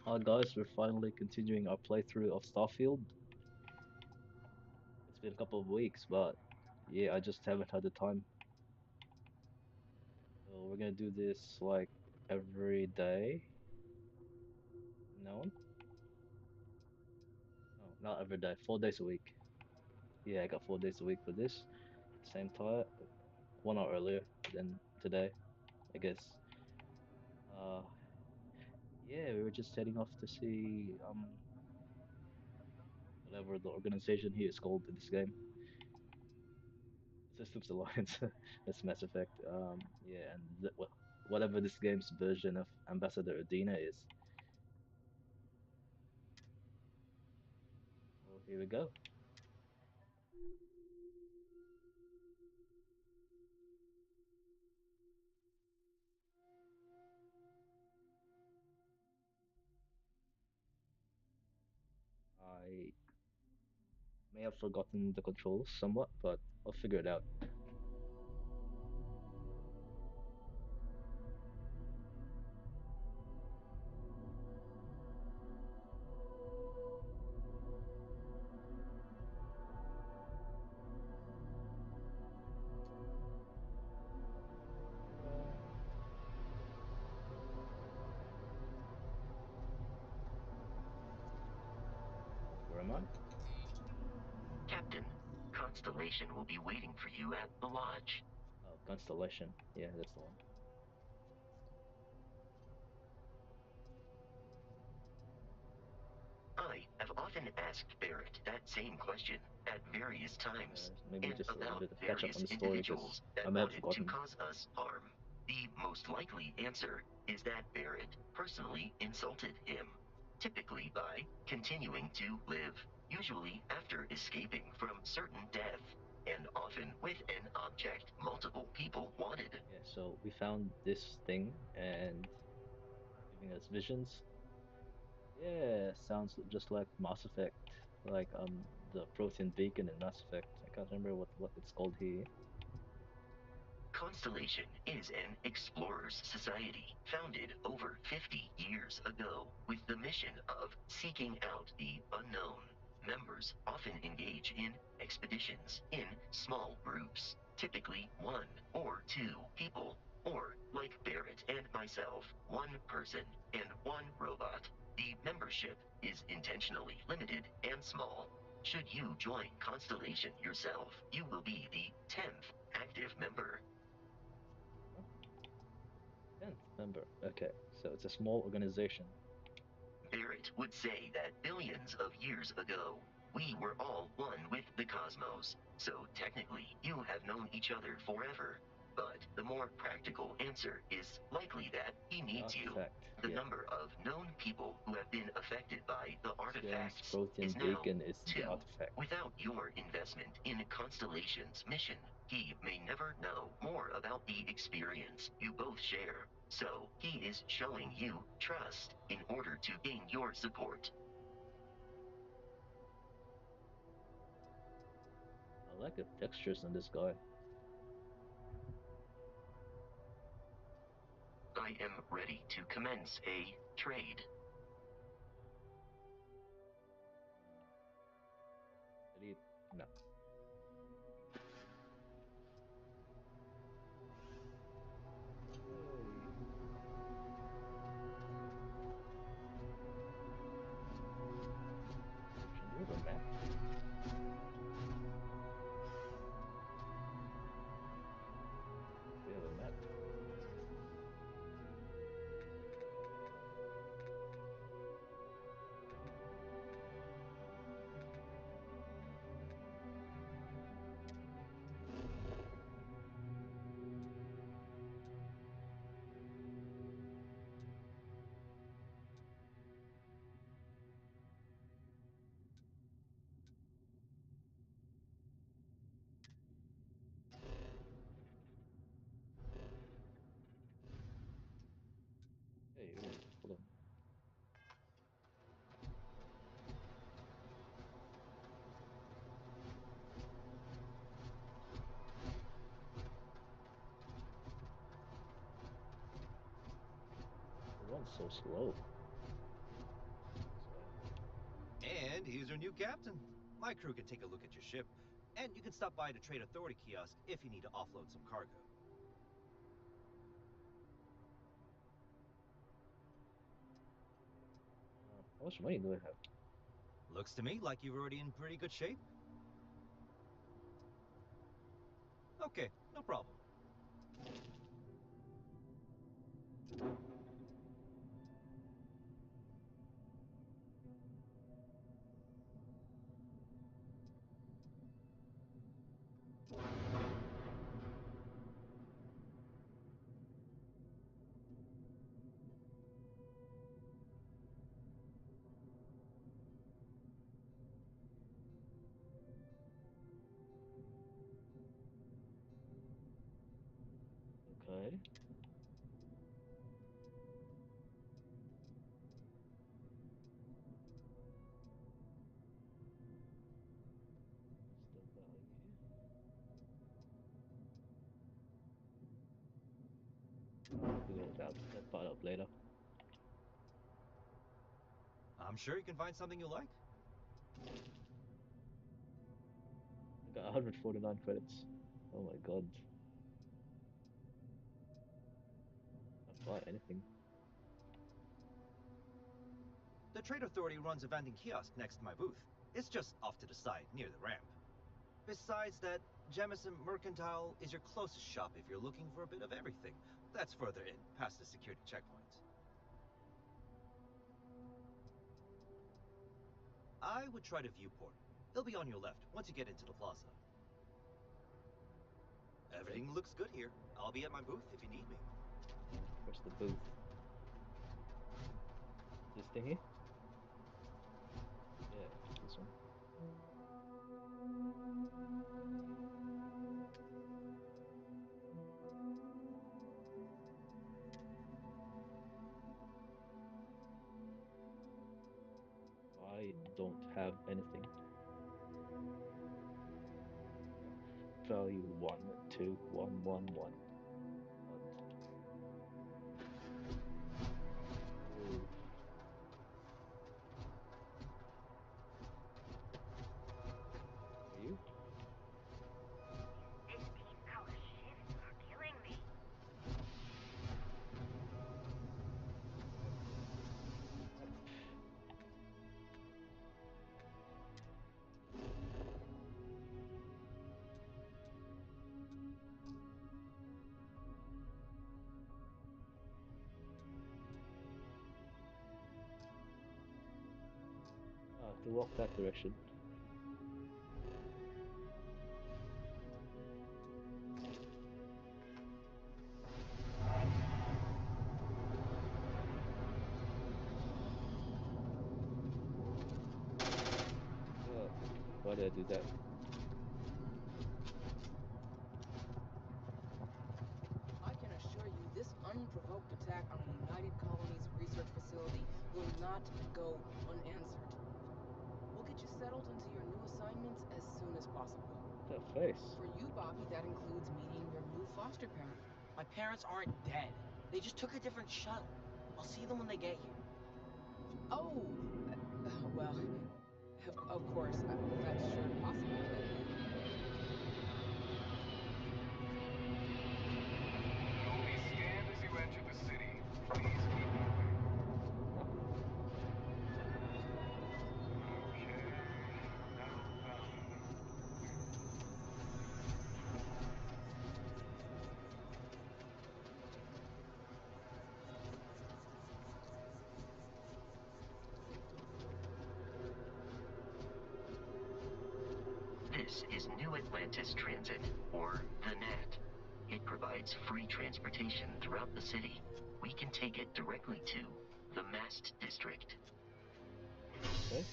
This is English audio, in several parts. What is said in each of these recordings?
Hi guys, we're finally continuing our playthrough of Starfield. It's been a couple of weeks, but yeah, I just haven't had the time. So we're gonna do this like every day. No, no, not every day. 4 days a week. Yeah, I got 4 days a week for this. Same time, 1 hour earlier than today, I guess. Uh, yeah, we were just heading off to see whatever the organization here is called in this game. Systems Alliance. That's Mass Effect. Yeah, and whatever this game's version of Ambassador Adina is. Well, here we go. I may have forgotten the controls somewhat, but I'll figure it out. Where am I? Captain, Constellation will be waiting for you at the lodge. Oh, Constellation. Yeah, that's the one. I have often asked Barrett that same question at various times, Maybe and just a little about bit of catch up on various the story because individuals I that may have wanted to forgotten. cause us harm. The most likely answer is that Barrett personally insulted him, typically by continuing to live, usually after escaping from certain death, and often with an object multiple people wanted. Yeah, so we found this thing and giving us visions. Yeah, sounds just like Mass Effect, like the protein beacon in Mass Effect. I can't remember what it's called here. Constellation is an explorers society founded over 50 years ago with the mission of seeking out the unknown. Members often engage in expeditions in small groups, typically 1 or 2 people, or like Barrett and myself, 1 person and 1 robot. The membership is intentionally limited and small. Should you join Constellation yourself, you will be the 10th active member. Huh? 10th member. Okay, so it's a small organization. Barrett would say that billions of years ago, we were all one with the cosmos, so technically you have known each other forever. But the more practical answer is likely that he The needs you. artifact. The Yeah, number of known people who have been affected by the this game's artifacts protein is now beacon is the 2. artifact. Without your investment in Constellation's mission, he may never know more about the experience you both share. So he is showing you trust in order to gain your support. I like the textures on this guy. I am ready to commence a trade. Ready? No. Hey, do we have a map? We have a map. Hey, hold on. It runs so slow. And he's your new captain. My crew can take a look at your ship, and you can stop by the Trade Authority kiosk if you need to offload some cargo. How much money do I have? Looks to me like you're already in pretty good shape. Okay, no problem. Okay. What's the value? Figure it out. I'll buy it up later. I'm sure you can find something you like. I got 149 credits. Oh my god. I'll buy anything. The Trade Authority runs a vending kiosk next to my booth. It's just off to the side, near the ramp. Besides that, Jemison Mercantile is your closest shop if you're looking for a bit of everything. That's further in, past the security checkpoint. I would try the viewport. It'll be on your left once you get into the plaza. Everything looks good here. I'll be at my booth if you need me. Where's the booth? This thing here? Yeah, this one. I don't have anything. Value 12111. God. Oh, are you? 16-hour shifts are killing me. I have to walk that direction. Oh, why did I do that? I can assure you this unprovoked attack on the United Colonies Research Facility will not go unanswered. We'll get you settled into your new assignments as soon as possible. That face. For you, Bobby, that includes meeting your new foster parent. My parents aren't dead. They just took a different shuttle. I'll see them when they get here. Oh, well, of course, that's sure possible, but... You'll be scanned as you enter the city. Please keep moving. Huh? Okay, outbound. This is New Atlantis Transit, or the NAT. It provides free transportation throughout the city. We can take it directly to the Mast District. Okay.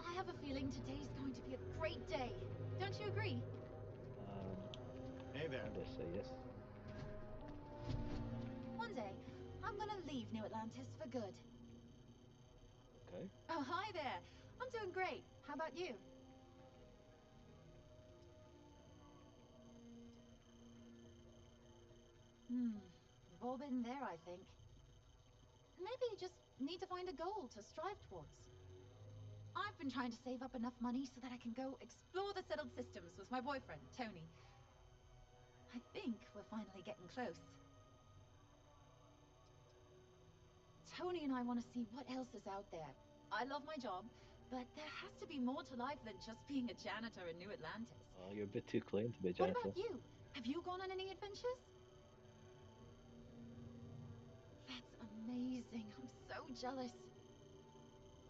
I have a feeling feeling today's going to be a great day. Don't you agree? Um, Hey there. I guess say yes. One day, I'm gonna leave New Atlantis for good. Okay. Oh, hi there. I'm doing great. How about you? We've all been there, I think. Maybe you just need to find a goal to strive towards. I've been trying to save up enough money so that I can go explore the settled systems with my boyfriend, Tony. I think we're finally getting close. Tony and I want to see what else is out there. I love my job, but there has to be more to life than just being a janitor in New Atlantis. You're a bit too clean to be a What janitor. about you? Have you gone on any adventures? That's amazing. I'm so jealous.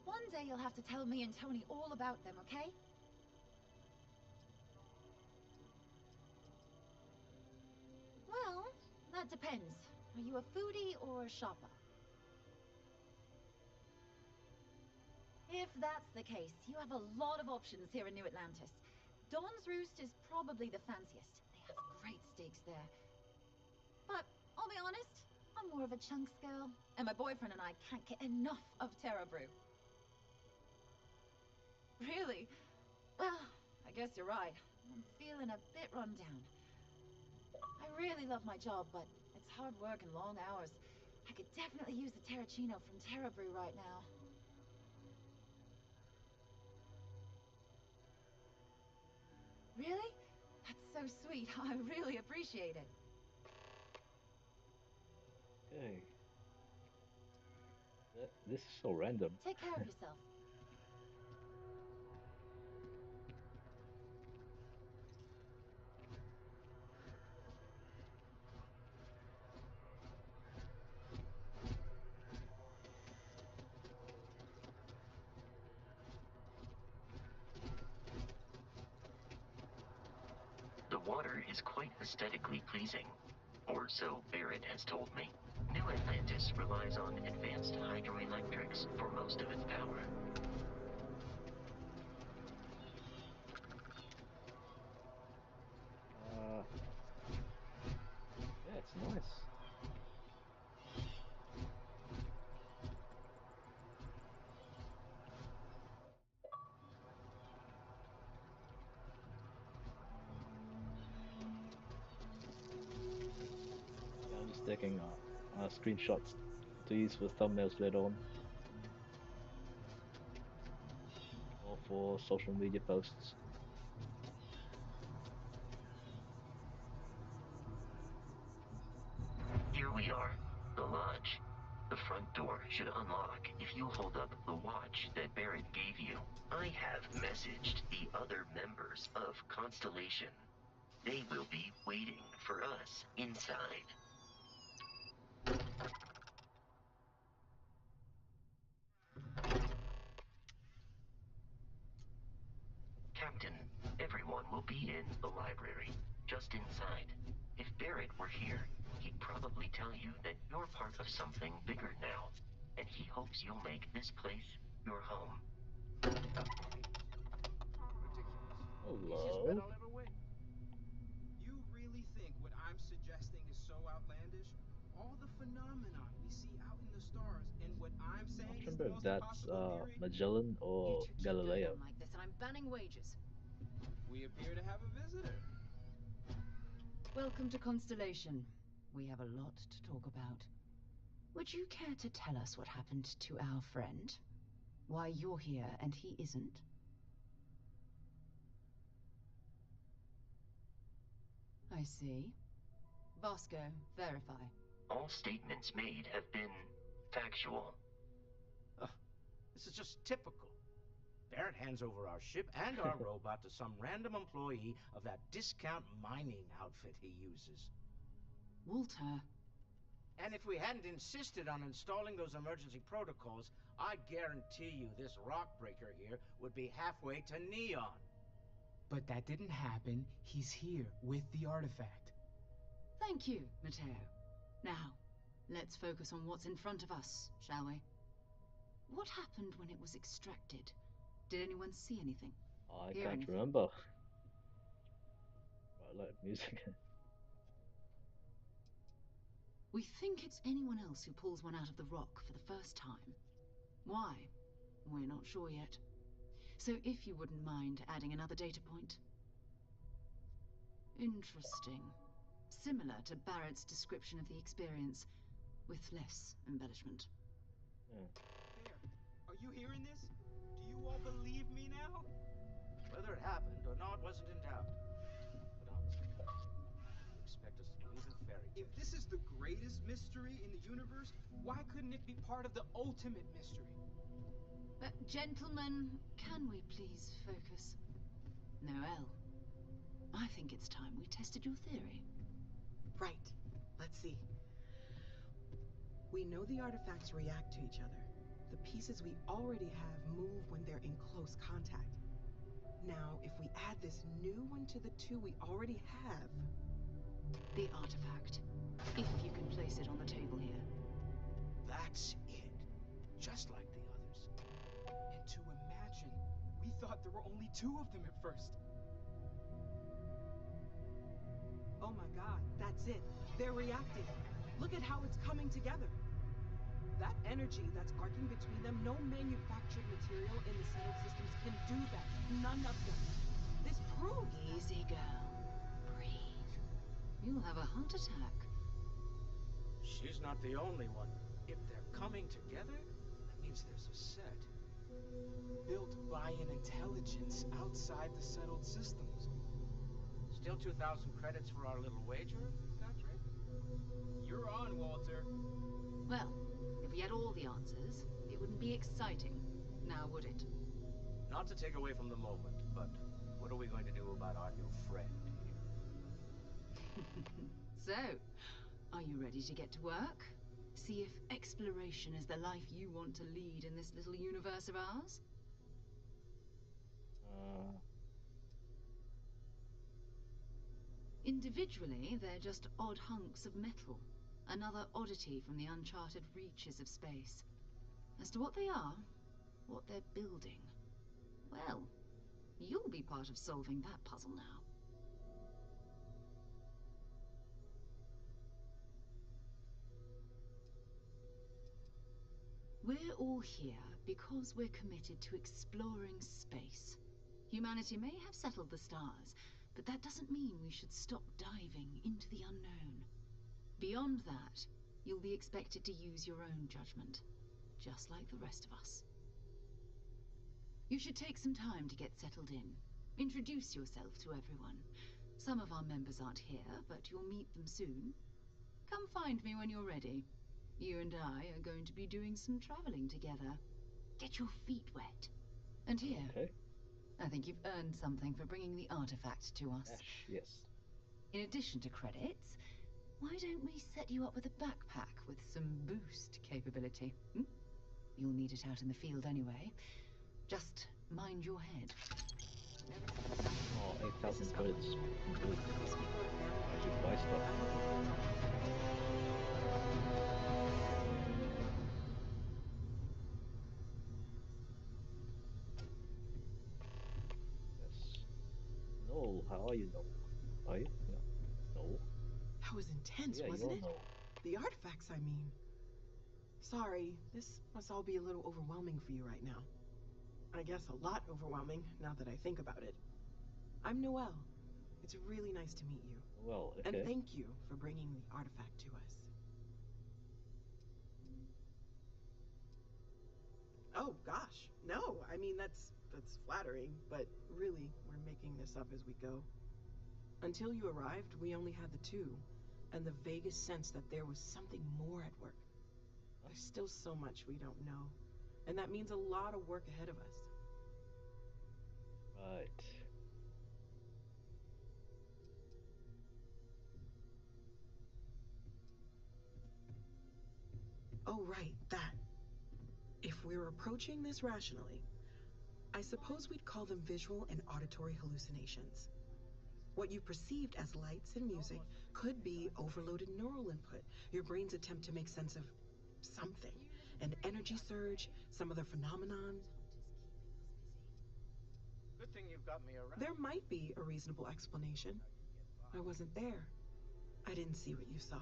One day you'll have to tell me and Tony all about them, okay? Well, that depends. Are you a foodie or a shopper? If that's the case, you have a lot of options here in New Atlantis. Dawn's Roost is probably the fanciest. They have great steaks there. But I'll be honest, I'm more of a chunks girl, and my boyfriend and I can't get enough of Terra Brew. Really? Well, I guess you're right. I'm feeling a bit run down. I really love my job, but it's hard work and long hours. I could definitely use the Terracino from Terra Brew right now. Really? That's so sweet. I really appreciate it. Okay. This is so random. Take care of yourself. The water is quite aesthetically pleasing, or so Barrett has told me. New Atlantis relies on advanced hydroelectrics for most of its power. Yeah, it's nice. Yeah, I'm just taking screenshots to use for thumbnails later on or for social media posts. Here we are, the lodge. The front door should unlock if you hold up the watch that Barrett gave you. I have messaged the other members of Constellation. They will be waiting for us inside. Captain, everyone will be in the library, just inside. If Barrett were here, he'd probably tell you that you're part of something bigger now, and he hopes you'll make this place your home. Ridiculous. Easiest bet Hello. I'll ever win. You really think what I'm suggesting is so outlandish? All the phenomenon we see out in the stars, and what I'm I'm not saying sure is the if most that's impossible theory? Magellan You or two keep going Galileo. on like this, and I'm banning wages. We appear to have a visitor. Welcome to Constellation. We have a lot to talk about. Would you care to tell us what happened to our friend? Why you're here and he isn't? I see. Vasco, verify. All statements made have been factual. This is just typical. Barrett hands over our ship and our robot to some random employee of that discount mining outfit he uses. Walter. And if we hadn't insisted on installing those emergency protocols, I guarantee you this rock breaker here would be halfway to Neon. But that didn't happen. He's here with the artifact. Thank you, Matteo. Now, let's focus on what's in front of us, shall we? What happened when it was extracted? Did anyone see anything? I Hear can't anything? remember. I like music. We think it's anyone else who pulls one out of the rock for the first time. Why? We're not sure yet. So if you wouldn't mind adding another data point. Interesting. Similar to Barrett's description of the experience, with less embellishment. Yeah. There. Are you hearing this? Do you all believe me now? Whether it happened or not wasn't in doubt. But honestly, you expect us to believe in fairy If tales? this is the greatest mystery in the universe, why couldn't it be part of the ultimate mystery? Gentlemen, can we please focus? Noel, I think it's time we tested your theory. Right. Let's see. We know the artifacts react to each other. The pieces we already have move when they're in close contact. Now, if we add this new one to the two we already have... The artifact. If you can place it on the table here. That's it. Just like the others. And to imagine, we thought there were only 2 of them at first. Oh my god, that's it. They're reacting. Look at how it's coming together. That energy that's arcing between them, no manufactured material in the settled systems can do that. None of them. This proves... Easy, girl. Breathe. You'll have a heart attack. She's not the only one. If they're coming together, that means there's a set. Built by an intelligence outside the settled systems. Still 2,000 credits for our little wager, Patrick? You're on, Walter. Well, if we had all the answers, it wouldn't be exciting, now would it? Not to take away from the moment, but what are we going to do about our new friend here? So, are you ready to get to work? See if exploration is the life you want to lead in this little universe of ours? Individually, they're just odd hunks of metal. Another oddity from the uncharted reaches of space. As to what they are, what they're building, well, you'll be part of solving that puzzle now. We're all here because we're committed to exploring space. Humanity may have settled the stars, but that doesn't mean we should stop diving into the unknown. Beyond that, you'll be expected to use your own judgment, just like the rest of us. You should take some time to get settled in. Introduce yourself to everyone. Some of our members aren't here, but you'll meet them soon. Come find me when you're ready. You and I are going to be doing some traveling together. Get your feet wet. And here, Okay. I think you've earned something for bringing the artifact to us. Ash, yes. In addition to credits, why don't we set you up with a backpack with some boost capability? You'll need it out in the field anyway. Just mind your head. Oh, 8,000 credits. Good. I should buy stuff. Yes. No, how are you, no? Are you? No. No. That was intense, Yeah, wasn't you're it? no. The artifacts, I mean. Sorry, this must all be a little overwhelming for you right now. I guess a lot overwhelming, now that I think about it. I'm Noelle. It's really nice to meet you. Well, And okay. thank you for bringing the artifact to us. Oh, gosh. No, I mean, that's flattering, but really, we're making this up as we go. Until you arrived, we only had the 2, and the vaguest sense that there was something more at work. There's still so much we don't know, and that means a lot of work ahead of us. Right. Oh, right, that. If we're approaching this rationally, I suppose we'd call them visual and auditory hallucinations. What you perceived as lights and music could be overloaded neural input, your brain's attempt to make sense of something. An energy surge, some other phenomenon. Good thing you've got me around. There might be a reasonable explanation. I wasn't there. I didn't see what you saw.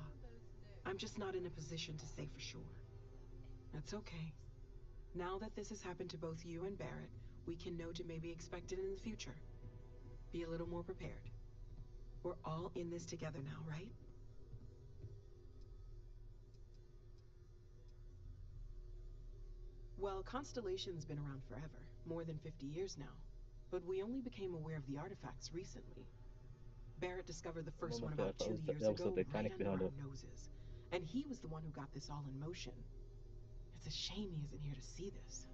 I'm just not in a position to say for sure. That's okay. Now that this has happened to both you and Barrett, we can know to maybe expect it in the future. Be a little more prepared. We're all in this together now, right? Well, Constellation's been around forever, more than 50 years now. But we only became aware of the artifacts recently. Barrett discovered the For a first one moment there, I about thought 2 it was years that was the ago, right Titanic under behind our it. noses. And he was the one who got this all in motion. It's a shame he isn't here to see this.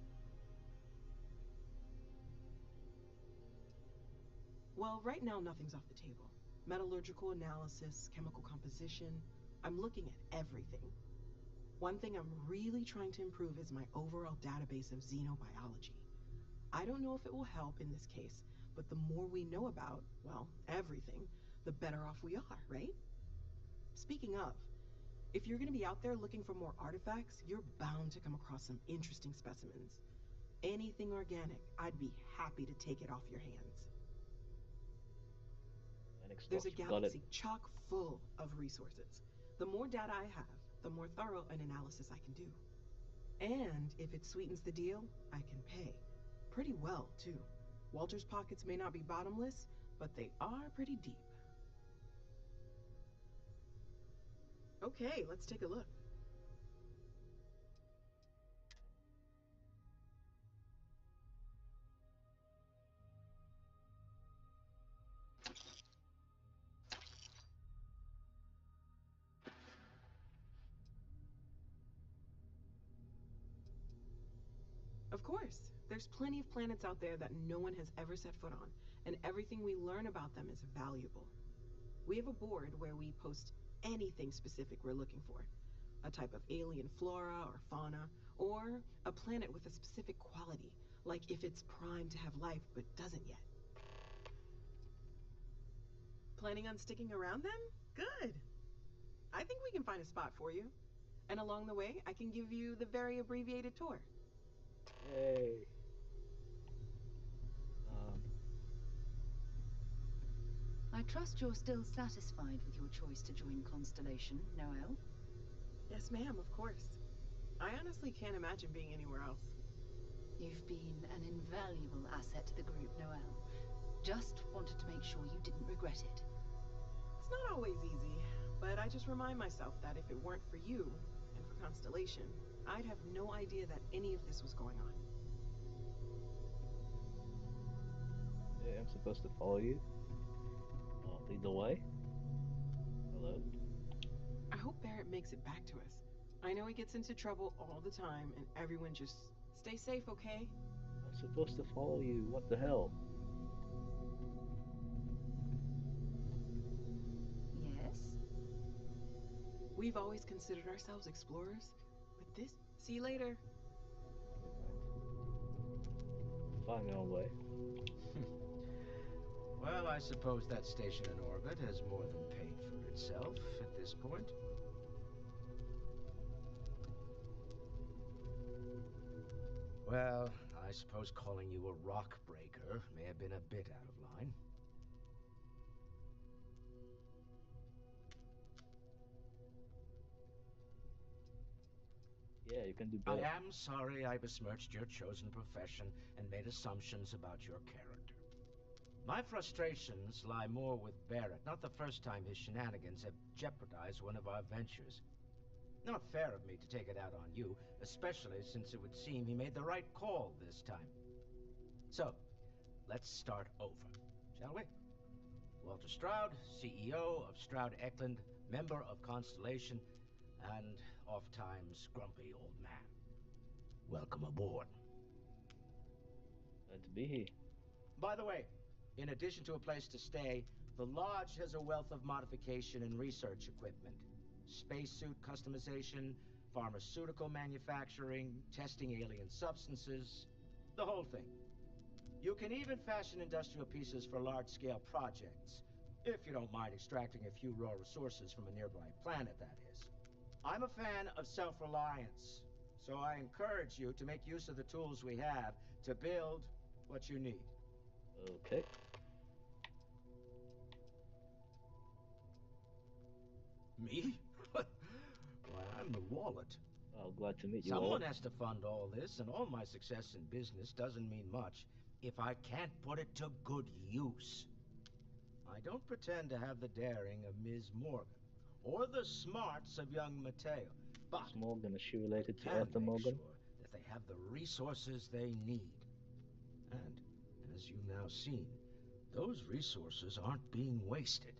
Well, right now nothing's off the table. Metallurgical analysis, chemical composition. I'm looking at everything. One thing I'm really trying to improve is my overall database of xenobiology. I don't know if it will help in this case, but the more we know about, well, everything, the better off we are, right? Speaking of, if you're going to be out there looking for more artifacts, you're bound to come across some interesting specimens. Anything organic, I'd be happy to take it off your hands. Titanic There's a stocks, got it. galaxy chock full of resources. The more data I have, the more thorough an analysis I can do. And if it sweetens the deal, I can pay. Pretty well, too. Walter's pockets may not be bottomless, but they are pretty deep. Okay, let's take a look. Of course, there's plenty of planets out there that no one has ever set foot on, and everything we learn about them is valuable. We have a board where we post anything specific we're looking for. A type of alien flora or fauna, or a planet with a specific quality, like if it's primed to have life but doesn't yet. Planning on sticking around then? Good. I think we can find a spot for you. And along the way, I can give you the very abbreviated tour. Yay. Um, I trust you're still satisfied with your choice to join Constellation, Noel? Yes, ma'am, of course. I honestly can't imagine being anywhere else. You've been an invaluable asset to the group, Noel. Just wanted to make sure you didn't regret it. It's not always easy, but I just remind myself that if it weren't for you, and for Constellation, I'd have no idea that any of this was going on. yeah, I'm supposed to follow you. Lead the way. Hello. I hope Barrett makes it back to us. I know he gets into trouble all the time, and everyone just stay safe, okay? I'm supposed to follow you. What the hell? Yes? We've always considered ourselves explorers, but this... See you later. Never mind. Find my own way. Well, I suppose that station in orbit has more than paid for itself at this point. Well, I suppose calling you a rock breaker may have been a bit out of line. Yeah, you can do I better. am sorry I besmirched your chosen profession and made assumptions about your character. My frustrations lie more with Barrett, not the first time his shenanigans have jeopardized one of our ventures. Not fair of me to take it out on you, especially since it would seem he made the right call this time. So, let's start over, shall we? Walter Stroud, CEO of Stroud Eklund, member of Constellation, and oft-times grumpy old man. Welcome aboard. Glad to be here. By the way, in addition to a place to stay, the Lodge has a wealth of modification and research equipment. Spacesuit customization, pharmaceutical manufacturing, testing alien substances, the whole thing. You can even fashion industrial pieces for large-scale projects, if you don't mind extracting a few raw resources from a nearby planet, that is. I'm a fan of self-reliance, so I encourage you to make use of the tools we have to build what you need. Okay. Me? Why, I'm the wallet. Oh, glad to meet you, Someone Wallet. has to fund all this, and all my success in business doesn't mean much if I can't put it to good use. I don't pretend to have the daring of Ms. Morgan, or the smarts of young Mateo, but Miss Morgan, is she I related to can Arthur make Morgan? sure that they have the resources they need. And, as you've now seen, those resources aren't being wasted.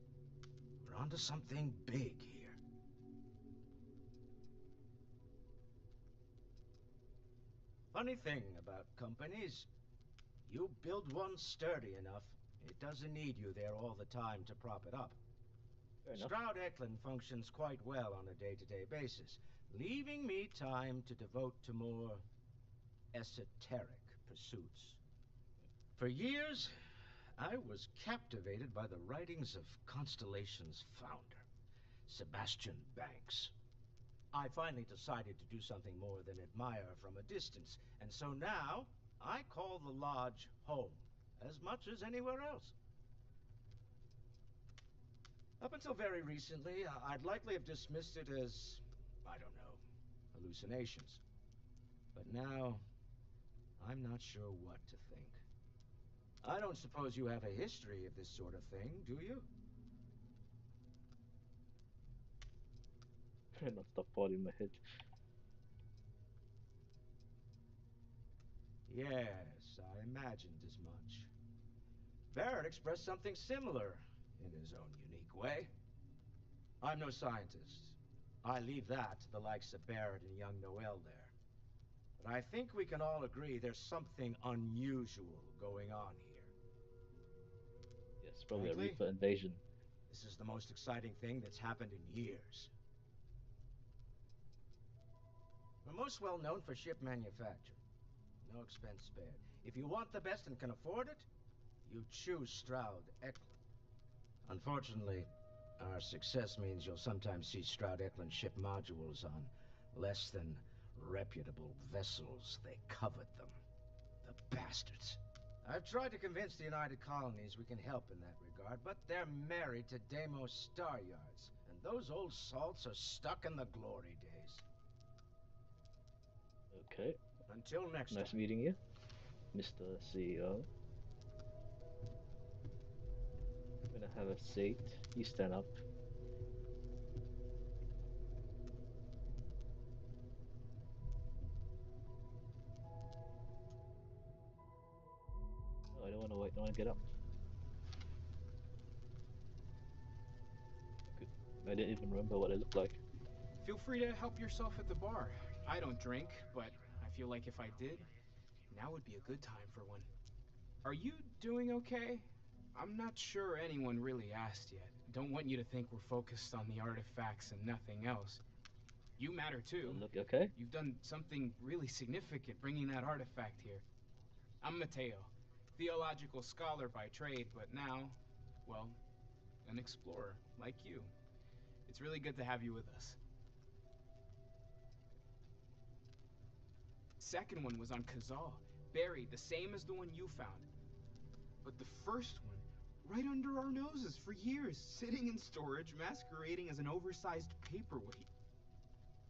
We're onto something big here. Funny thing about companies, you build one sturdy enough, it doesn't need you there all the time to prop it up. Fair enough. Stroud Eklund functions quite well on a day-to-day basis, leaving me time to devote to more esoteric pursuits. For years, I was captivated by the writings of Constellation's founder, Sebastian Banks. I finally decided to do something more than admire from a distance, and so now I call the lodge home as much as anywhere else. Up until very recently, I'd likely have dismissed it as, I don't know, hallucinations. But now, I'm not sure what to think. I don't suppose you have a history of this sort of thing, do you? Not stop thought in my head. Yes, I imagined as much. Barrett expressed something similar in his own unique way. I'm no scientist. I leave that to the likes of Barrett and young Noel there. But I think we can all agree there's something unusual going on here. Yes, probably a Frankly, Reaper invasion. this is the most exciting thing that's happened in years. We're most well known for ship manufacture. No expense spared. If you want the best and can afford it, you choose Stroud Eklund. Unfortunately, our success means you'll sometimes see Stroud Eklund ship modules on less than reputable vessels. They covet them. The bastards. I've tried to convince the United Colonies we can help in that regard, but they're married to Deimos Star Yards, and those old salts are stuck in the glory days. Okay. Until next Nice time. meeting you, Mr. CEO. I'm gonna have a seat. You stand up. No, I don't want to wait. I want to get up. Good. I didn't even remember what I looked like. Feel free to help yourself at the bar. I don't drink, but I feel like if I did, now would be a good time for one. Are you doing okay? I'm not sure anyone really asked yet. Don't want you to think we're focused on the artifacts and nothing else. You matter too. Look okay? You've done something really significant bringing that artifact here. I'm Mateo, theological scholar by trade, but now, well, an explorer like you. It's really good to have you with us. Second one was on Kazal, buried the same as the one you found. But the first one, right under our noses for years, sitting in storage, masquerading as an oversized paperweight.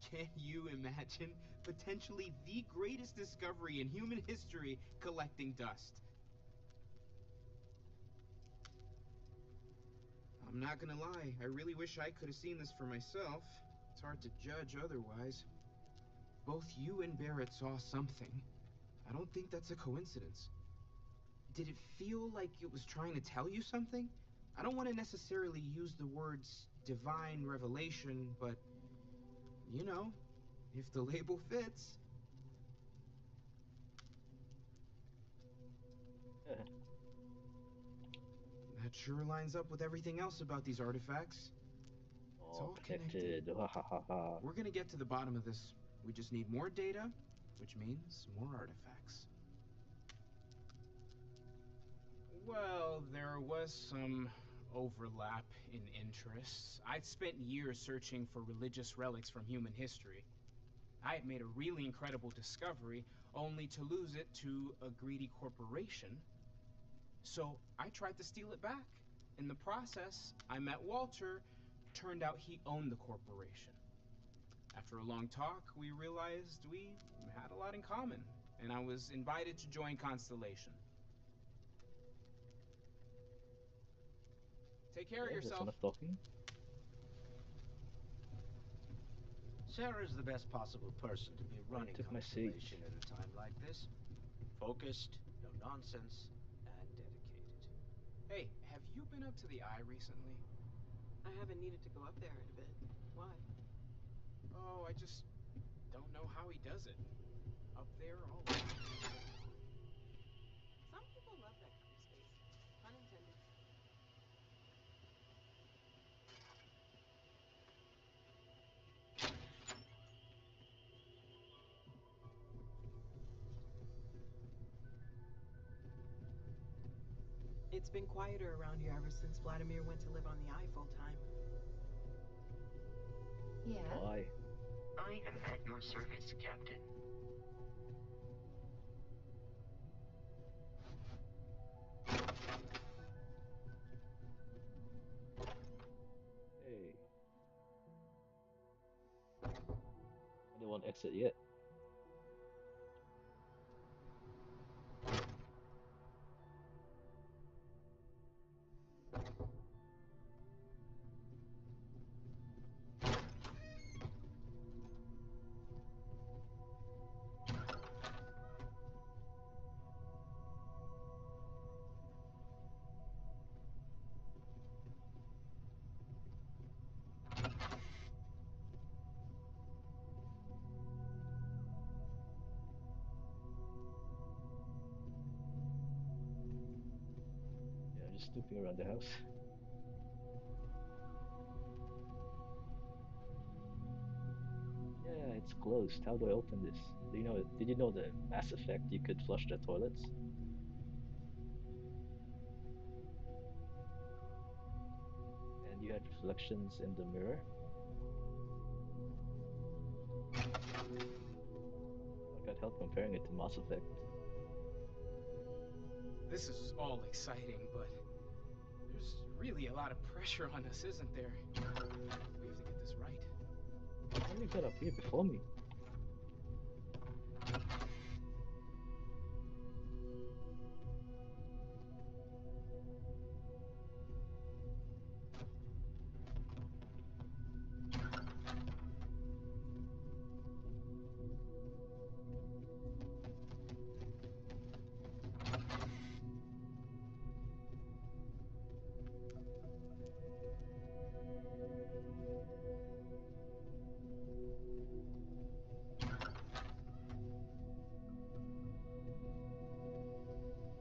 Can you imagine potentially the greatest discovery in human history collecting dust? I'm not gonna lie, I really wish I could have seen this for myself. It's hard to judge otherwise. Both you and Barrett saw something. I don't think that's a coincidence. Did it feel like it was trying to tell you something? I don't want to necessarily use the words divine revelation, but you know, if the label fits. That sure lines up with everything else about these artifacts. It's All all connected. connected. Ha ha ha ha. We're gonna get to the bottom of this. We just need more data, which means more artifacts. Well, there was some overlap in interests. I'd spent years searching for religious relics from human history. I had made a really incredible discovery, only to lose it to a greedy corporation. So I tried to steal it back. In the process, I met Walter. Turned out he owned the corporation. After a long talk, we realized we had a lot in common, and I was invited to join Constellation. Take care of Okay, that's yourself. enough talking. Sarah's the best possible person to be Oh, you running took my seat. Constellation at a time like this. Focused, no nonsense, and dedicated. Hey, have you been up to the Eye recently? I haven't needed to go up there in a bit. Why? Oh, I just don't know how he does it. Up there, all over. Some people love that kind of space. Pun intended. It's been quieter around here ever since Vladimir went to live on the Eye full time. Yeah? Why? I am at your service, Captain. Hey, I don't want exit yet. Yeah, I'm just snooping around the house. Yeah, it's closed. How do I open this? Do you know? Did you know the Mass Effect? You could flush the toilets, and you had reflections in the mirror. I can't help comparing it to Mass Effect. This is all exciting, but there's really a lot of pressure on us, isn't there? We have to get this right. How did you get up here before me?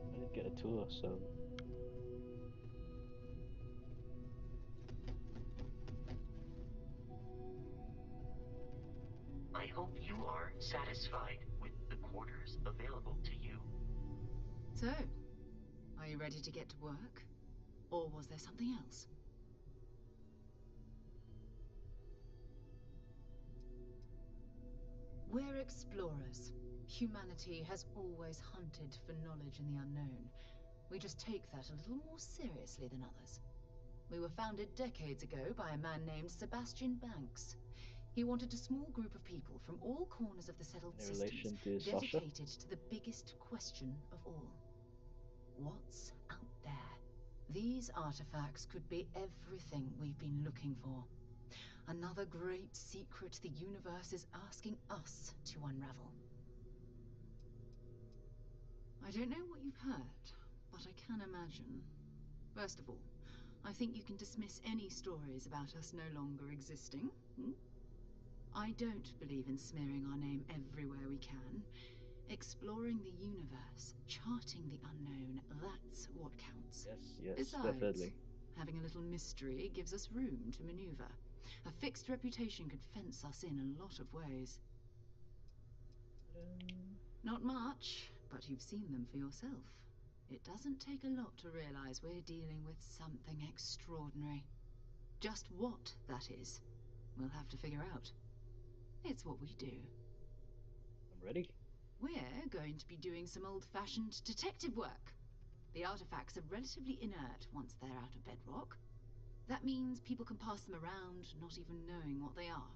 I didn't get a tour, so I hope you are satisfied with the quarters available to you. So, are you ready to get to work? Or was there something else? We're explorers. Humanity has always hunted for knowledge in the unknown. We just take that a little more seriously than others. We were founded decades ago by a man named Sebastian Banks. He wanted a small group of people from all corners of the settled in systems relation to Sasha, dedicated to the biggest question of all. What's out there? These artifacts could be everything we've been looking for. Another great secret the universe is asking us to unravel. I don't know what you've heard, but I can imagine. First of all, I think you can dismiss any stories about us no longer existing. I don't believe in smearing our name everywhere we can. Exploring the universe, charting the unknown, that's what counts. yes, Besides, definitely. having a little mystery gives us room to maneuver. A fixed reputation could fence us in a lot of ways. Not much, but you've seen them for yourself. It doesn't take a lot to realize we're dealing with something extraordinary. Just what that is, we'll have to figure out. It's what we do. I'm ready. We're going to be doing some old-fashioned detective work. The artifacts are relatively inert once they're out of bedrock. That means people can pass them around, not even knowing what they are.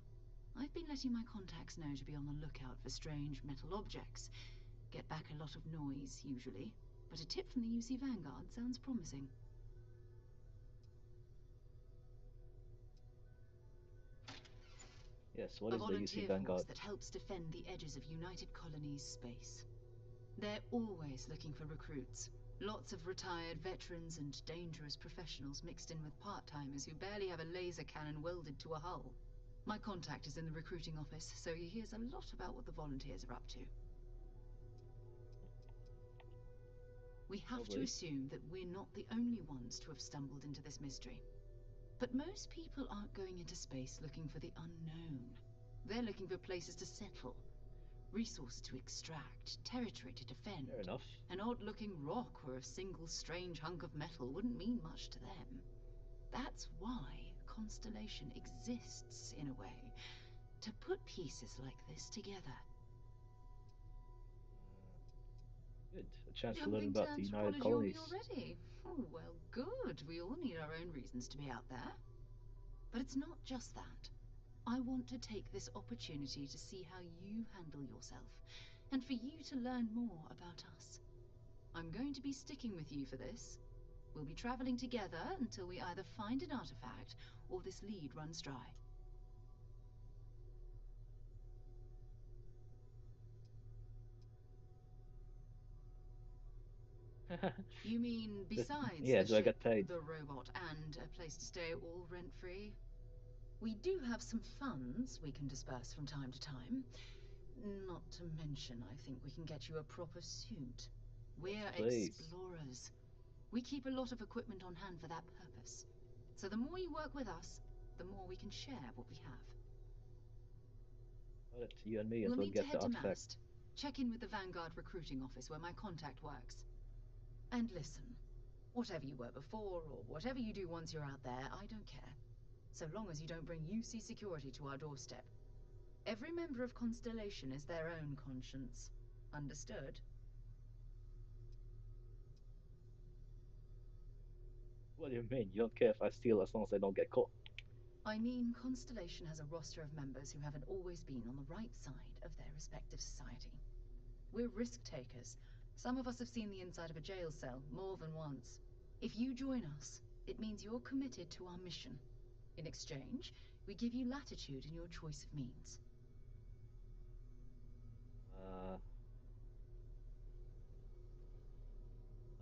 I've been letting my contacts know to be on the lookout for strange metal objects. Get back a lot of noise, usually. But a tip from the UC Vanguard sounds promising. Yes, what A is the UC volunteer force Vanguard? that helps defend the edges of United Colonies space. They're always looking for recruits. Lots of retired veterans and dangerous professionals mixed in with part-timers who barely have a laser cannon welded to a hull. My contact is in the recruiting office, so he hears a lot about what the volunteers are up to. We have to Lovely. assume that we're not the only ones to have stumbled into this mystery. But most people aren't going into space looking for the unknown. They're looking for places to settle, resources to extract, territory to defend. Fair enough. An odd-looking rock or a single strange hunk of metal wouldn't mean much to them. That's why Constellation exists, in a way, to put pieces like this together. Good. A chance to learn Jumping to about the United anthropology on me Colonies. already? Oh, well, good. We all need our own reasons to be out there. But it's not just that. I want to take this opportunity to see how you handle yourself, and for you to learn more about us. I'm going to be sticking with you for this. We'll be traveling together until we either find an artifact or this lead runs dry. You mean besides Yeah, the do I ship, get paid? the robot, and a place to stay all rent-free? We do have some funds we can disperse from time to time. Not to mention, I think we can get you a proper suit. We're Please. explorers. We keep a lot of equipment on hand for that purpose. So the more you work with us, the more we can share what we have. Got it. You and me We'll until we need to get the head to artifact. Mast. Check in with the Vanguard recruiting office where my contact works. And listen, whatever you were before or whatever you do once you're out there, I don't care. So long as you don't bring UC security to our doorstep. Every member of Constellation is their own conscience. Understood? What do you mean? You don't care if I steal as long as I don't get caught? I mean, Constellation has a roster of members who haven't always been on the right side of their respective society. We're risk takers. Some of us have seen the inside of a jail cell more than once. If you join us, it means you're committed to our mission. In exchange, we give you latitude in your choice of means. Uh,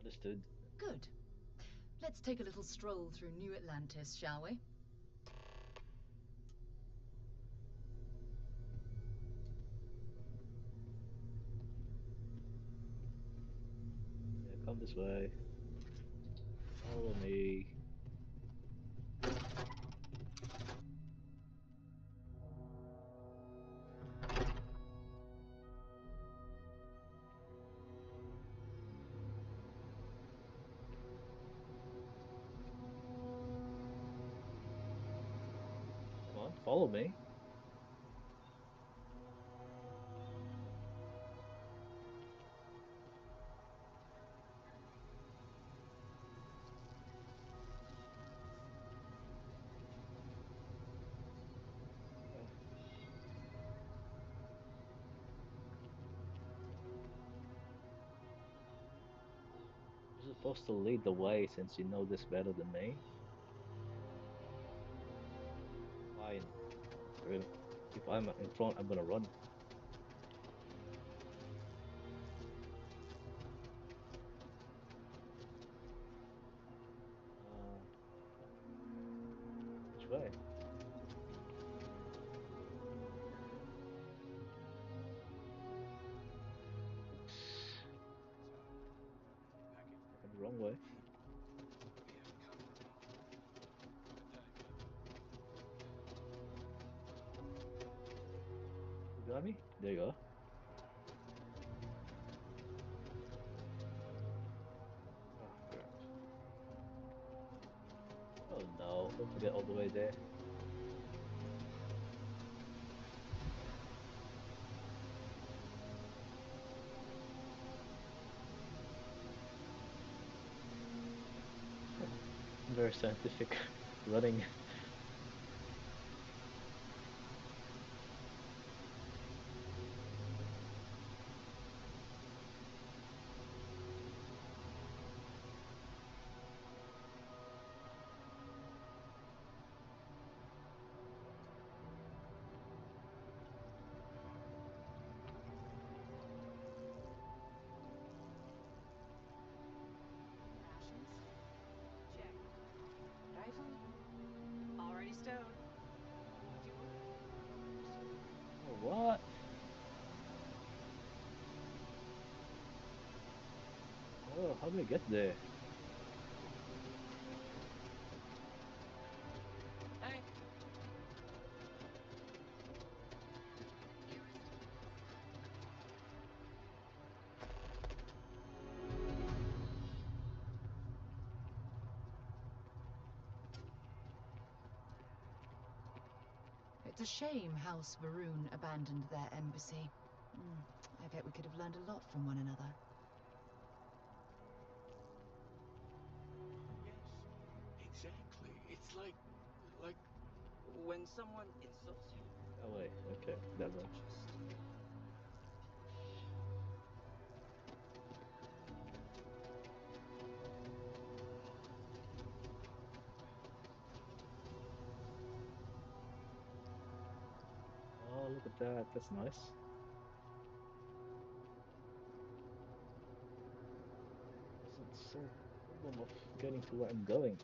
Understood. Good. Let's take a little stroll through New Atlantis, shall we? Yeah, come this way. Follow me. Come on, follow me. Okay. You're supposed to lead the way since you know this better than me. Fine. Screw. If I'm in front, I'm gonna run. Uh, which way? Oops. Taking the wrong way. You got me? There you go. Oh, crap. Oh no, don't forget all the way there. very scientific running. Rations? Check. Rifle? Already stowed. Oh, what? Oh, how do I get there? Hey. It's a shame House Varoon abandoned their embassy. I bet we could have learned a lot from one another. Yes, exactly. It's like when someone insults you. Oh wait, okay, that way. Just Oh, look at that. That's nice. Doesn't solve the problem of getting to where I'm going.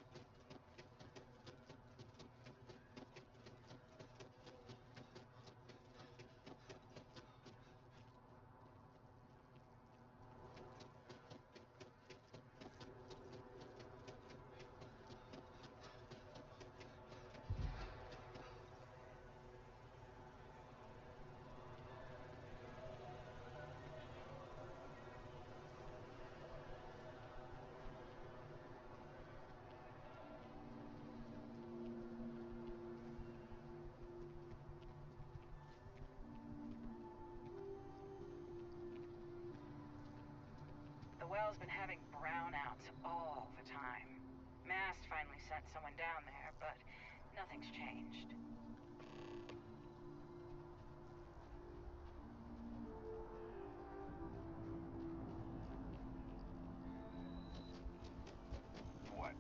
The well's been having brownouts all the time. Mast finally sent someone down there, but nothing's changed. What?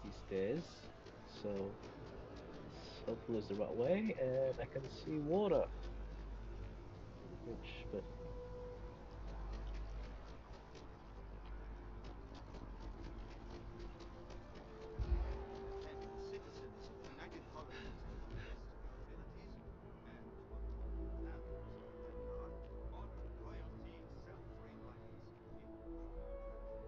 See stairs. So this hopefully is the right way, and I can see water through the bridge. Perfect. And citizens of the United Colonies have possessed your abilities, and what follows now is a Vanguard honor royalty self-trained license in true Francis method.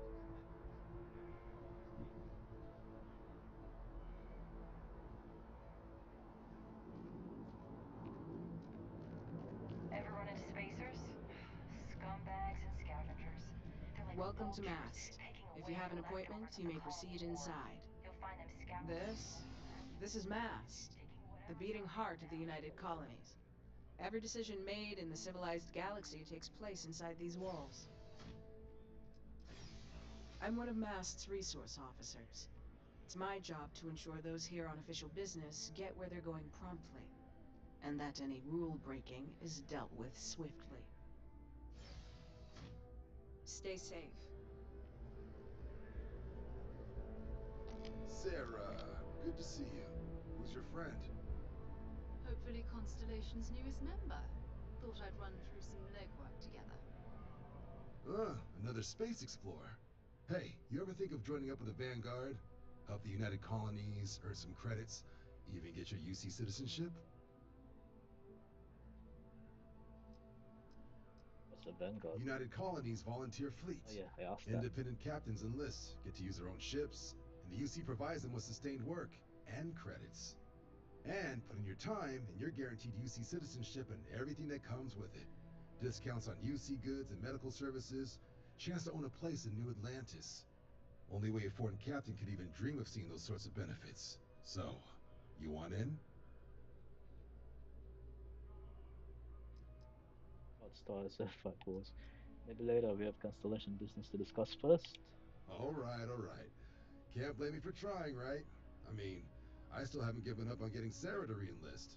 Ever run into spacers? Scumbags and scavengers. They're like Welcome to vultures, Mast. taking If away you have the an appointment, leftovers you of the may colony proceed war. inside. You'll find them scouting. This is Mast, the beating heart of the United Colonies. Every decision made in the civilized galaxy takes place inside these walls. I'm one of Mast's resource officers. It's my job to ensure those here on official business get where they're going promptly, and that any rule breaking is dealt with swiftly. Stay safe. Sarah, good to see you. Who's your friend? Hopefully Constellation's newest member. Thought I'd run through some legwork together. Another space explorer. Hey, you ever think of joining up with the Vanguard? Help the United Colonies, earn some credits, even get your UC citizenship? What's the Vanguard? United Colonies volunteer fleet. Oh yeah, I asked that. Independent captains enlist, get to use their own ships, and the UC provides them with sustained work and credits. And put in your time, and you're guaranteed UC citizenship and everything that comes with it. Discounts on UC goods and medical services, chance to own a place in New Atlantis. Only way a foreign captain could even dream of seeing those sorts of benefits. So, you want in? About stars, fight wars. Maybe later we have Constellation business to discuss first. All right, all right. Can't blame me for trying, right? I mean, I still haven't given up on getting Sarah to re-enlist.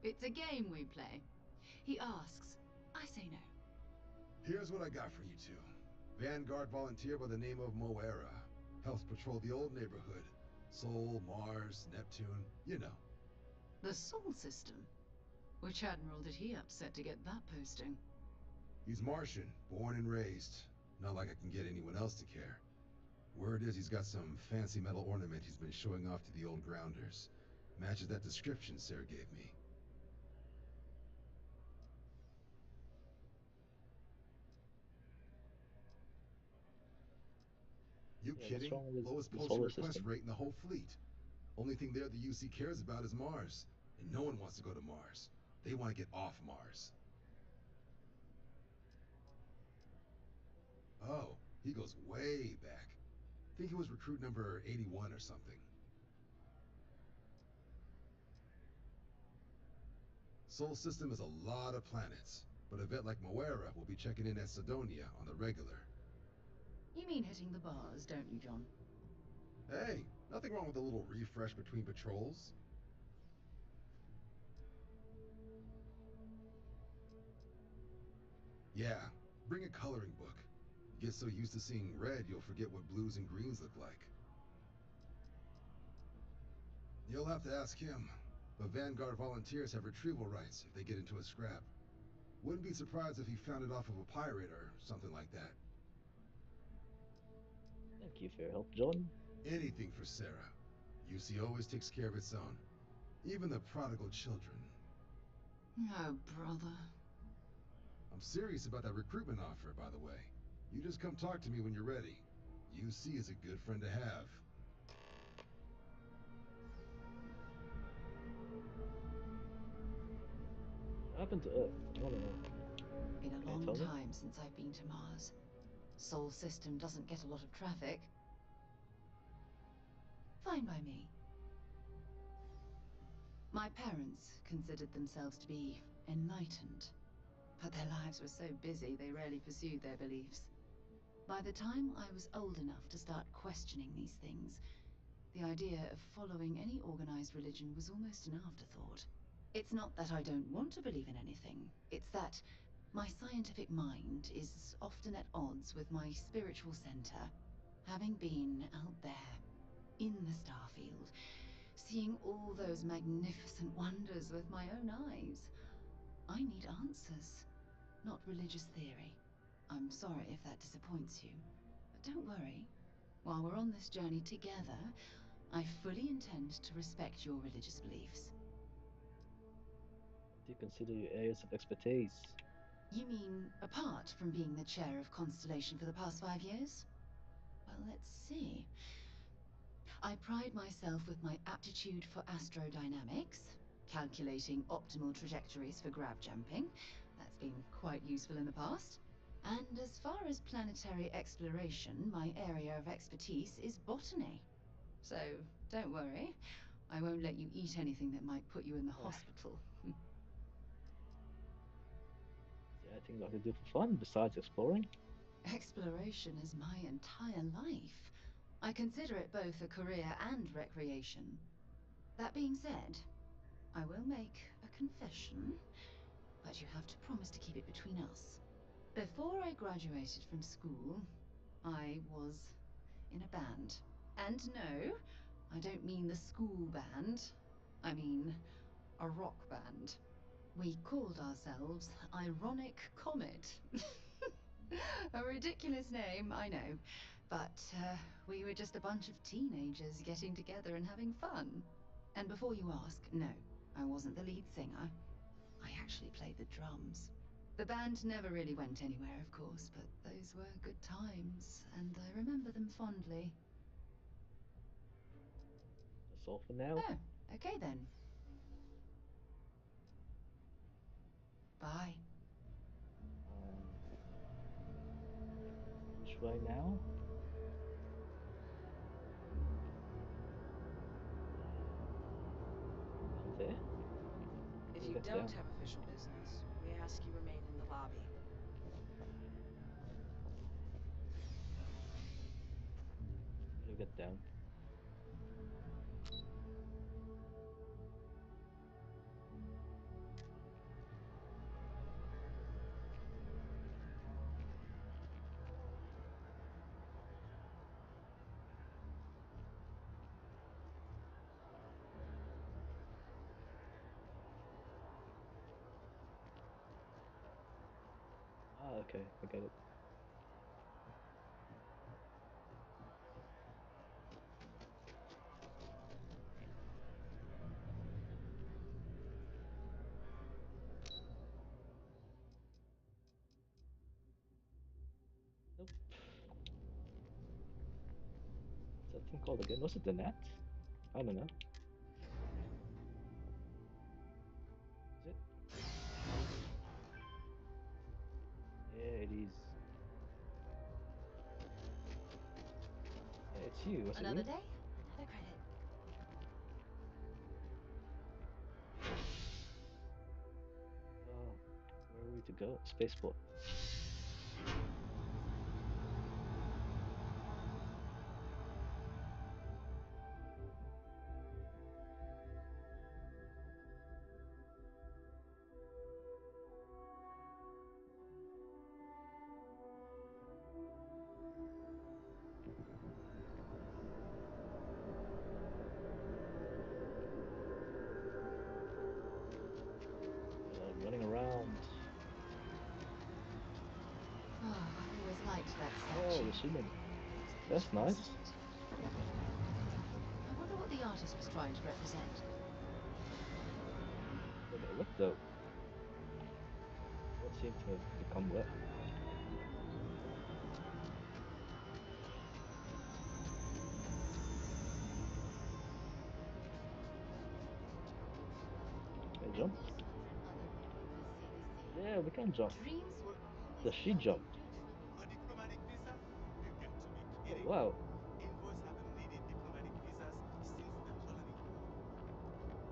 It's a game we play. He asks, I say no. Here's what I got for you two. Vanguard volunteer by the name of Moera. Helps patrol the old neighborhood. Sol, Mars, Neptune, you know. The Sol system? Which admiral did he upset to get that posting? He's Martian, born and raised. Not like I can get anyone else to care. Word is he's got some fancy metal ornament he's been showing off to the old grounders. Matches that description Sarah gave me. You Yeah, what's kidding? wrong with Lowest the postal solar request system? rate in the whole fleet. Only thing there the UC cares about is Mars. And no one wants to go to Mars. They want to get off Mars. Oh, he goes way back. Think he was recruit number 81 or something. Sol system is a lot of planets, but a vet like Moera will be checking in at Sidonia on the regular. You mean hitting the bars, don't you, John? Hey, nothing wrong with a little refresh between patrols. Yeah, bring a coloring book. You get so used to seeing red, you'll forget what blues and greens look like. You'll have to ask him, but Vanguard volunteers have retrieval rights if they get into a scrap. Wouldn't be surprised if he found it off of a pirate or something like that. Thank you for your help, John. Anything for Sarah. UC always takes care of its own. Even the prodigal children. Oh, brother. I'm serious about that recruitment offer, by the way. You just come talk to me when you're ready. UC is a good friend to have. What happened to Earth? I want to know. Been a Can you long tell me? time since I've been to Mars. Sol system doesn't get a lot of traffic. Fine by me. My parents considered themselves to be enlightened, but their lives were so busy they rarely pursued their beliefs. By the time I was old enough to start questioning these things, the idea of following any organized religion was almost an afterthought. It's not that I don't want to believe in anything, it's that my scientific mind is often at odds with my spiritual center. Having been out there, in the Starfield, seeing all those magnificent wonders with my own eyes, I need answers, not religious theory. I'm sorry if that disappoints you, but don't worry. While we're on this journey together, I fully intend to respect your religious beliefs. Do you consider your areas of expertise? You mean apart from being the chair of Constellation for the past 5 years? Well, let's see. I pride myself with my aptitude for astrodynamics, calculating optimal trajectories for grav jumping. That's been quite useful in the past. And as far as planetary exploration, my area of expertise is botany. So, don't worry. I won't let you eat anything that might put you in the hospital. Is there anything I could do for fun besides exploring? Exploration is my entire life. I consider it both a career and recreation. That being said, I will make a confession, but you have to promise to keep it between us. Before I graduated from school, I was in a band. And no, I don't mean the school band. I mean a rock band. We called ourselves Ironic Comet. A ridiculous name, I know. But we were just a bunch of teenagers getting together and having fun. And before you ask, no, I wasn't the lead singer. I actually played the drums. The band never really went anywhere, of course, but those were good times, and I remember them fondly. That's all for now. Oh, okay then. Bye. Which way now? Down there? If We'll you get don't down. have official business, we ask you remain in the lobby. We'll get down. Ah, okay, I get it. Nope. What's that thing called again? Was it the net? I don't know. Is it? Yeah, it is. Yeah, it's you. Was it Another me? day, another credit. Where are we to go? Spaceport. Running around. Oh, I always liked that Oh, statue. the ceiling. It's That's beautiful, isn't nice. it? I wonder what the artist was trying to represent. Yeah, but wet though. What seemed to have become wet? Can I I jump? wish other people could see the sea. Yeah, we can jump. Dreams will always Does be she out jump? in reach when we A diplomatic visa? You got to be Oh, kidding. wow. Envoys haven't needed diplomatic visas since the colony war.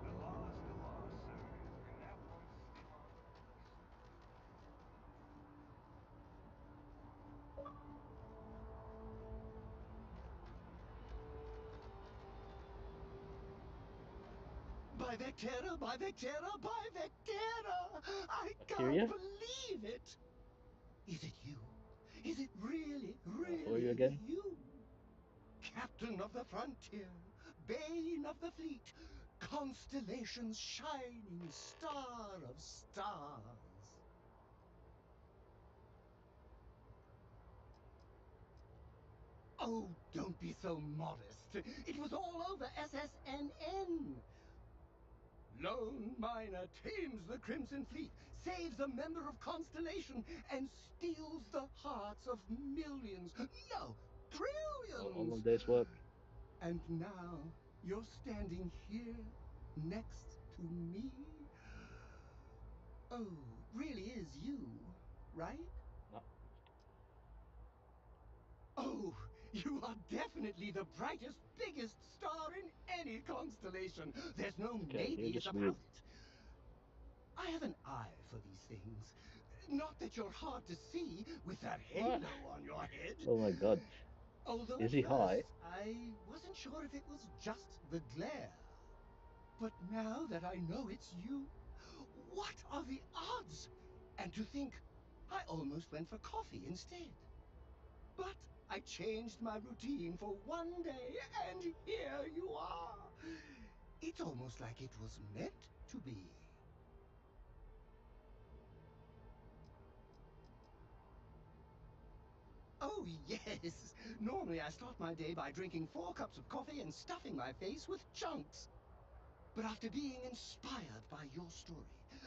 The law's the law, sir. And that one's still on the books. By Vectera, by Vectera, by Vectera! I can't Bacteria? believe it! Is it you? Is it really, Who are you really again? you? Captain of the frontier, bane of the fleet, constellation's shining star of stars. Oh, don't be so modest. It was all over SSNN. Lone miner tames the Crimson Fleet, saves a member of Constellation, and steals the hearts of millions. No, All trillions! of day's work. And now you're standing here next to me. Oh, really is you, right? No. Oh, you are definitely the brightest, biggest star in any constellation. There's no Okay, you're maybes just about weird. it. I have an eye for these things. Not that you're hard to see with that What? halo on your head. Oh my god. Although Is at he high? first I wasn't sure if it was just the glare. But now that I know it's you, what are the odds? And to think, I almost went for coffee instead. But I changed my routine for one day, and here you are. It's almost like it was meant to be. Oh, yes. Normally I start my day by drinking 4 cups of coffee and stuffing my face with chunks. But after being inspired by your story,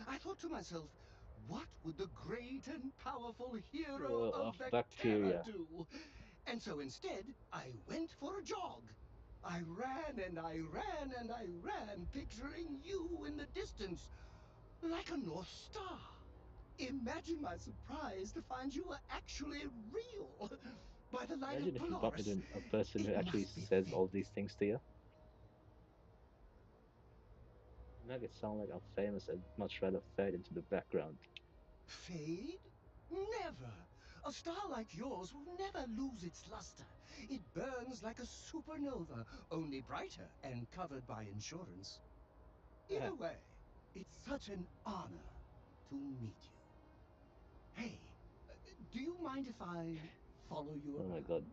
I thought to myself, what would the great and powerful hero of Vectera Bacteria. do? And so instead, I went for a jog. I ran and I ran and I ran, picturing you in the distance, like a North Star. Imagine my surprise to find you were actually real. By the light Imagine of if you bump Polaris, into a person who it actually must be says all fate. these things to you. You make it sound like I'm famous. I'd much rather fade into the background. Fade? Never! A star like yours will never lose its luster. It burns like a supernova, only brighter and covered by insurance. Either way, it's such an honor to meet you. Hey, do you mind if I follow you Oh my around? god.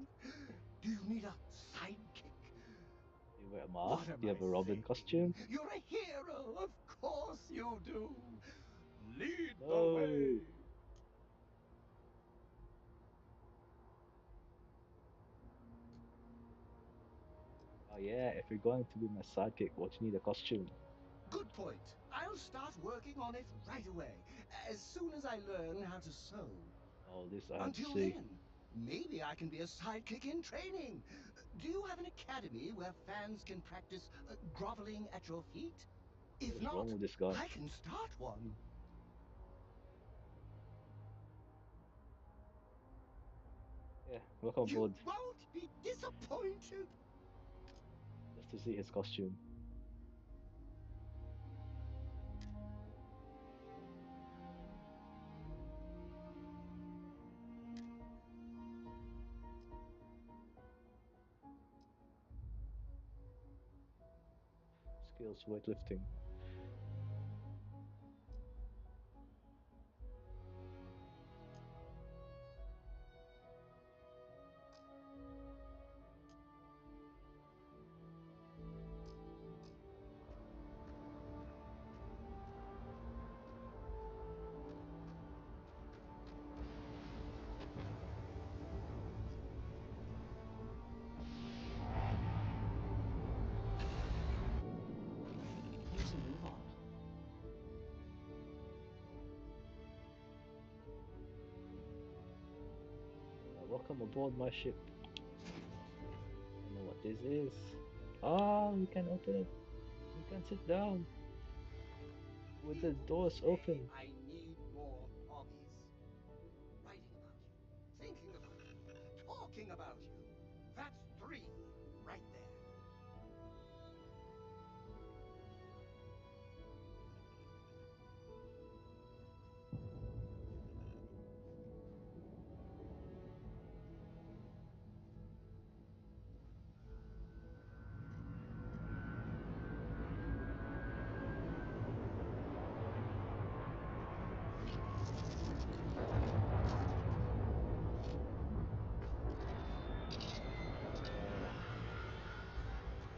Do you need a sidekick? You wear a What mask? am Do you I have a Robin saying? costume? You're a hero, of course you do. Lead the way. No. Oh yeah, if you're going to be my sidekick, what you need a costume? Good point. I'll start working on it right away, as soon as I learn how to sew. Oh, this I have to Until see. then, maybe I can be a sidekick in training. Do you have an academy where fans can practice groveling at your feet? What If is wrong not, with this guy? I can start one. Yeah, welcome You aboard. won't be disappointed. Just to see his costume. Skills weightlifting. Where's the move on? Welcome aboard my ship. I know what this is. Ah, we can open it. We can sit down with the People doors say open. I need more hobbies. Writing about you, thinking about you, talking about you. That's three right there.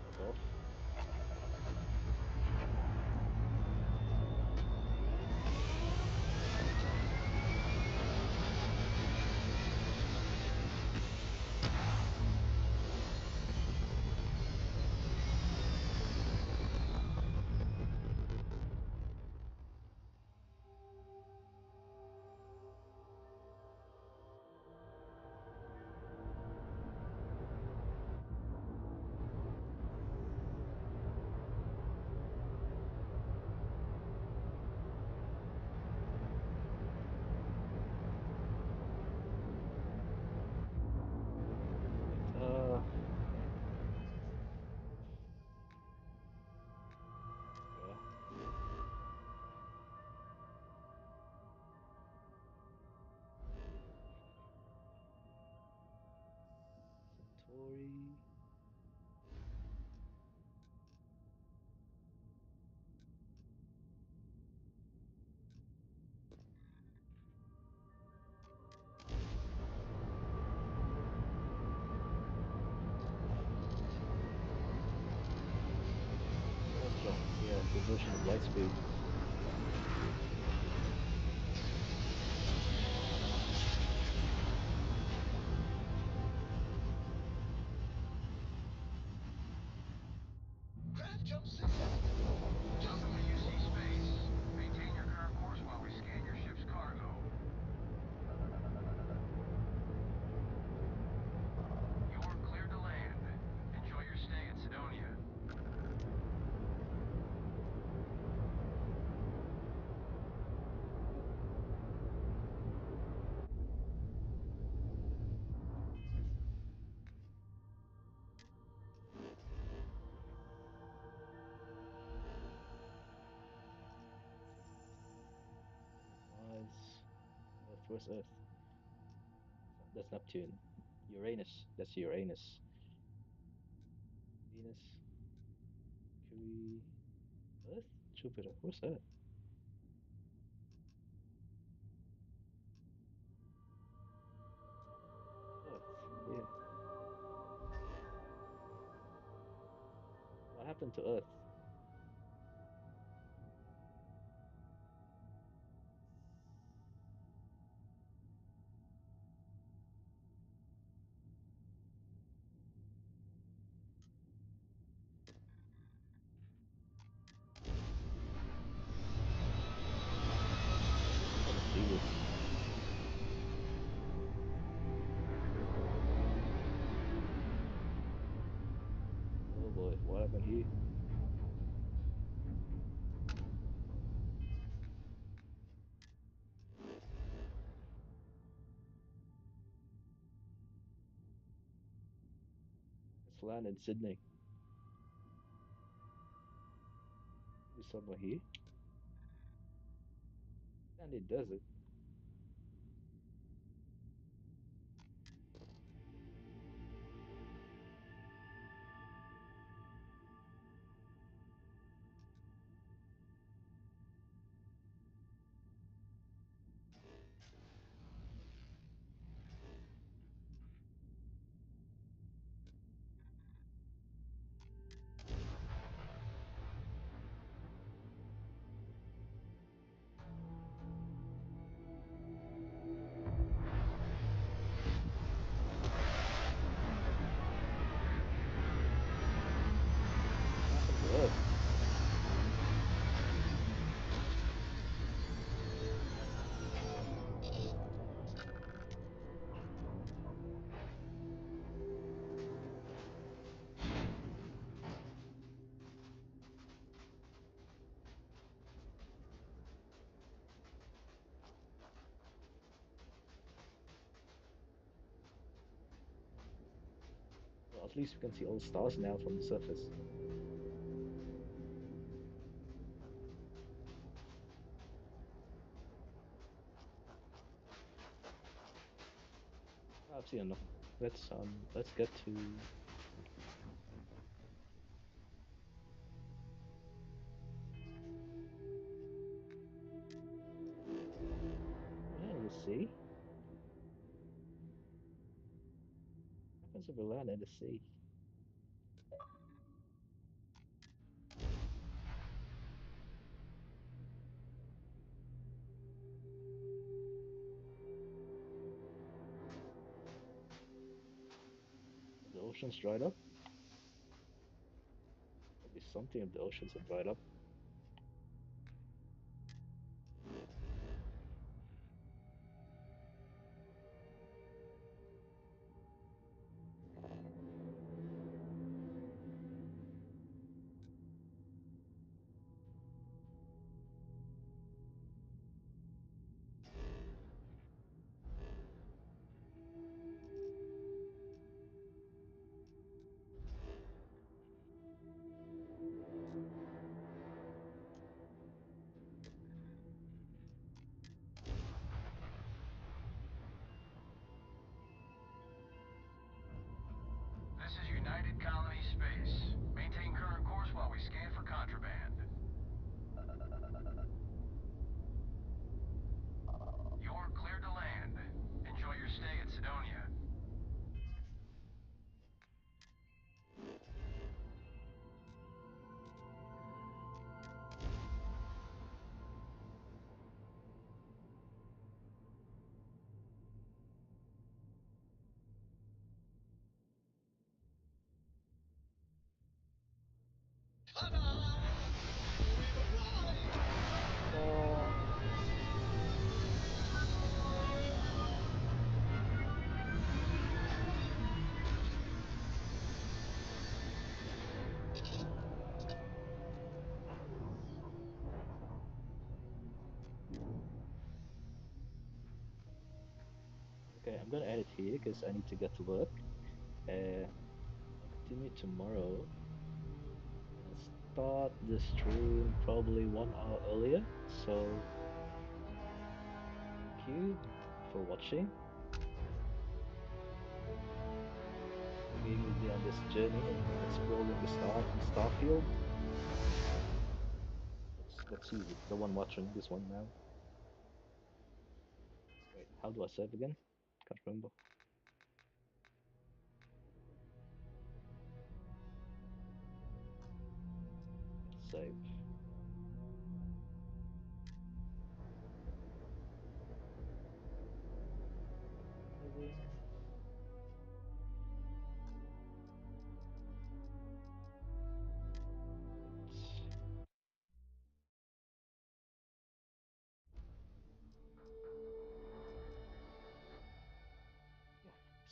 Fuck off. Right, yeah. Satori. Surf jump. Yeah, it's a version of Lightspeed. Craft jump successful. Welcome to UC Space. Maintain your current course while we scan your ship's cargo. You're cleared to land. Enjoy your stay at Sidonia. Mars. Earth, where's Earth? That's Neptune. Uranus. That's Uranus. Venus, Mercury, Earth, Jupiter. Where's Earth? Earth. Yeah. What happened to Earth? I want to see this. Oh boy, what happened here? Let's land in Sydney. Maybe somewhere here. Sandy Desert. What happened to Earth? Well, at least we can see all the stars now from the surface. I've seen enough. Let's get to we land in the sea. What happens if we land in the sea? Have the oceans dried up? There'll be something if the oceans have dried up. This is United Colony Space. Maintain current course while we scan for contraband. You're cleared to land. Enjoy your stay at Sidonia. Okay, I'm gonna edit here because I need to get to work. I'll continue tomorrow. I'm gonna start the stream probably 1 hour earlier. So thank you for watching. me on this journey of exploring the Starfield. Let's see the one watching this one now. Wait, how do I save again? Can't remember. Save. Saving.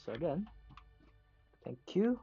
So again, thank you